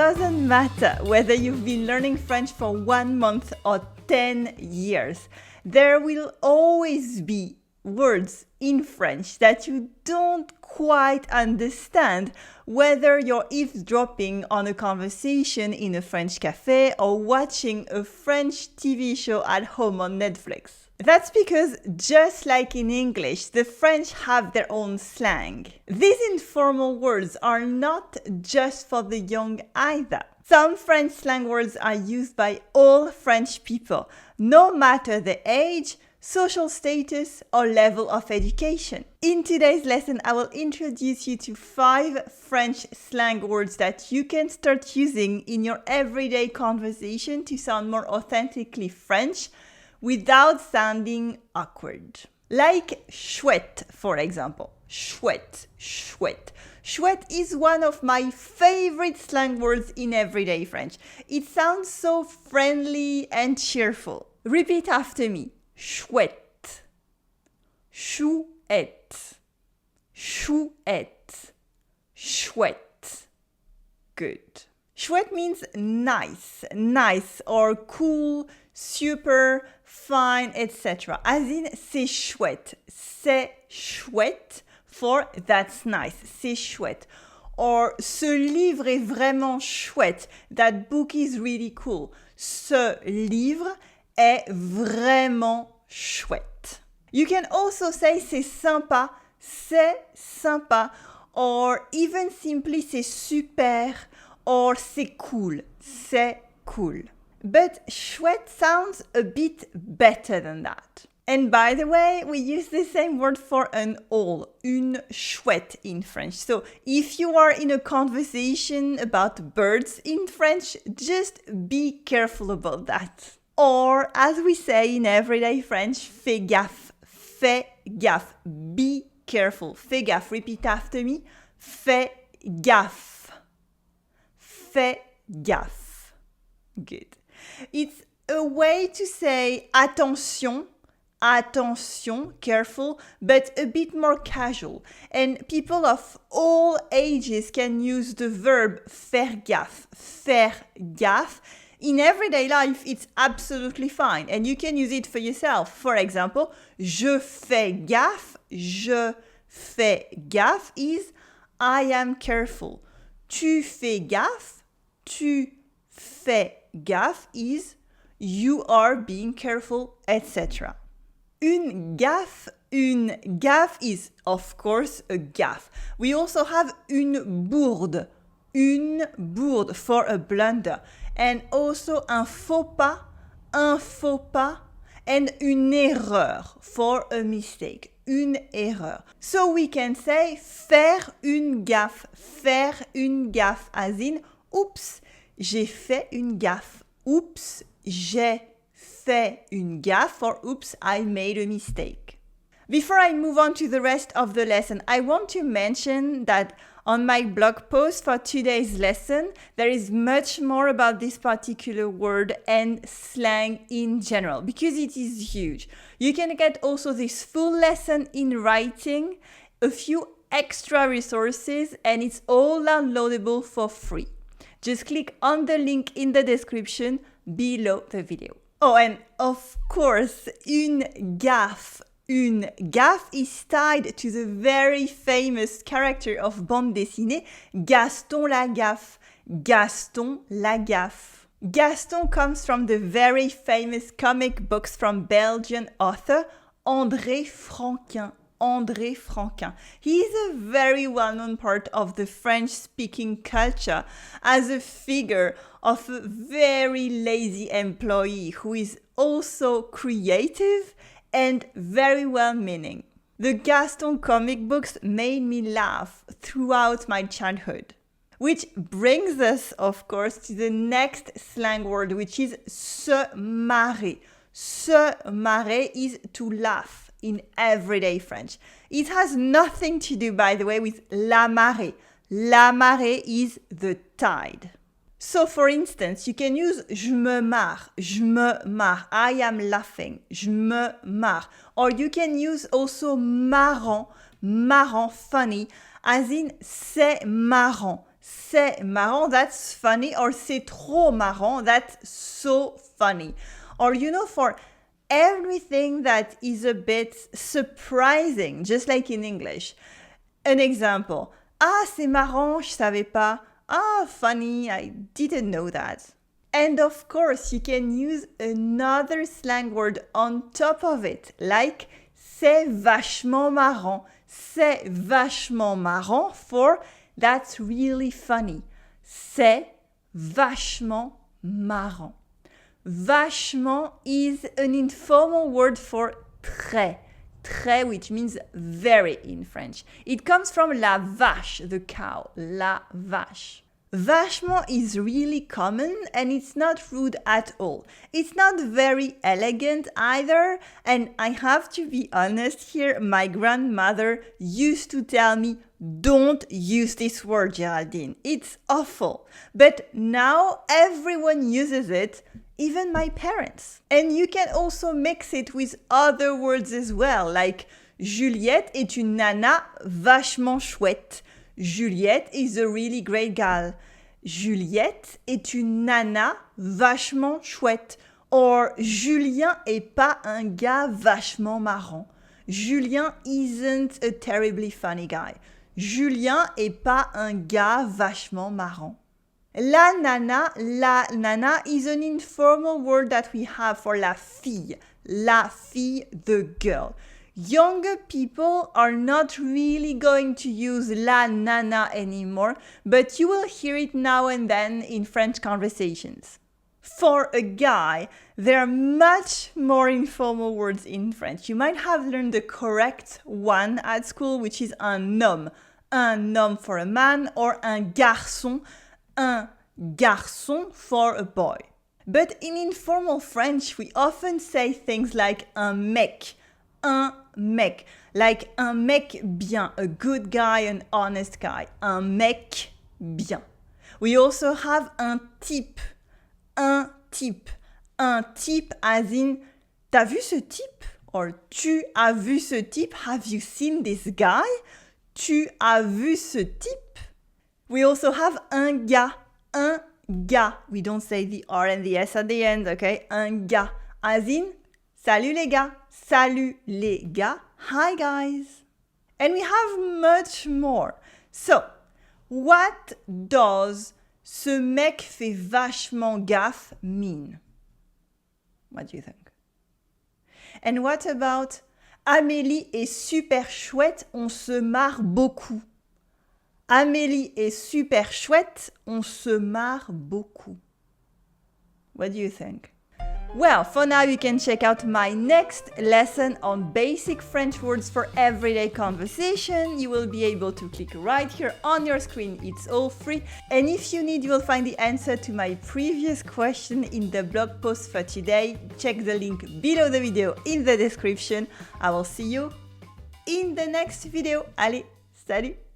doesn't matter whether you've been learning French for 1 month or 10 years. There will always be words in French that you don't quite understand, whether you're eavesdropping on a conversation in a French cafe or watching a French TV show at home on Netflix. That's because, just like in English, the French have their own slang. These informal words are not just for the young either. Some French slang words are used by all French people, no matter the age, social status, or level of education. In today's lesson, I will introduce you to 5 French slang words that you can start using in your everyday conversation to sound more authentically French without sounding awkward. Like chouette, for example. Chouette, chouette. Chouette is one of my favorite slang words in everyday French. It sounds so friendly and cheerful. Repeat after me. Chouette, chouette, chouette, chouette. Good. Chouette means nice, nice or cool, super, fine, etc. As in, c'est chouette for that's nice, c'est chouette. Or, ce livre est vraiment chouette, that book is really cool. Ce livre est vraiment chouette. You can also say c'est sympa, or even simply c'est super, or c'est cool. But chouette sounds a bit better than that. And by the way, we use the same word for an owl, une chouette in French. So if you are in a conversation about birds in French, just be careful about that. Or, as we say in everyday French, fais gaffe, be careful. Fais gaffe, repeat after me. Fais gaffe. Good. It's a way to say attention, careful, but a bit more casual. And people of all ages can use the verb faire gaffe. In everyday life, it's absolutely fine, and you can use it for yourself. For example, je fais gaffe is I am careful. Tu fais gaffe is you are being careful, etc. Une gaffe is, of course, a gaffe. We also have une bourde for a blunder. And also un faux pas, and une erreur for a mistake, une erreur. So we can say faire une gaffe, as in, oups, j'ai fait une gaffe. Oups, j'ai fait une gaffe, or oops, I made a mistake. Before I move on to the rest of the lesson, I want to mention that on my blog post for today's lesson, there is much more about this particular word and slang in general, because it is huge. You can get also this full lesson in writing, a few extra resources, and it's all downloadable for free. Just click on the link in the description below the video. Oh, and of course, une gaffe is tied to the very famous character of bande dessinée, Gaston Lagaffe. Gaston comes from the very famous comic books from Belgian author André Franquin. He is a very well-known part of the French-speaking culture as a figure of a very lazy employee who is also creative and very well-meaning. The Gaston comic books made me laugh throughout my childhood. Which brings us, of course, to the next slang word, which is se marrer. Se marrer is to laugh in everyday French. It has nothing to do, by the way, with la marée. La marée is the tide. So, for instance, you can use je me marre, I am laughing, je me marre. Or you can use also marrant, funny, as in c'est marrant, c'est marrant, that's funny, or c'est trop marrant, that's so funny. Or, for everything that is a bit surprising, just like in English. An example. Ah, c'est marrant, je savais pas. Ah, funny, I didn't know that. And of course, you can use another slang word on top of it, like c'est vachement marrant. C'est vachement marrant for that's really funny. C'est vachement marrant. Vachement is an informal word for très. Très, which means very in French. It comes from la vache, the cow, la vache. Vachement is really common and it's not rude at all. It's not very elegant either, and I have to be honest here, my grandmother used to tell me, don't use this word, Géraldine. It's awful. But now everyone uses it, even my parents. And you can also mix it with other words as well, like Juliette est une nana vachement chouette. Juliette is a really great gal. Juliette est une nana vachement chouette. Or Julien est pas un gars vachement marrant. Julien isn't a terribly funny guy. Julien est pas un gars vachement marrant. La nana is an informal word that we have for la fille, the girl. Younger people are not really going to use la nana anymore, but you will hear it now and then in French conversations. For a guy, there are much more informal words in French. You might have learned the correct one at school, which is un homme for a man, or un garçon for a boy. But in informal French, we often say things like un mec, like un mec bien, a good guy, an honest guy, un mec bien. We also have un type as in, t'as vu ce type? Or tu as vu ce type? Have you seen this guy? Tu as vu ce type? We also have un gars. We don't say the R and the S at the end, okay? Un gars, as in, salut les gars. Salut les gars. Hi guys. And we have much more. So, what does ce mec fait vachement gaffe mean? What do you think? And what about Amélie est super chouette, on se marre beaucoup? Amélie est super chouette, on se marre beaucoup. What do you think? Well, for now you can check out my next lesson on basic French words for everyday conversation. You will be able to click right here on your screen. It's all free. And if you need, you will find the answer to my previous question in the blog post for today. Check the link below the video in the description. I will see you in the next video. Allez, salut!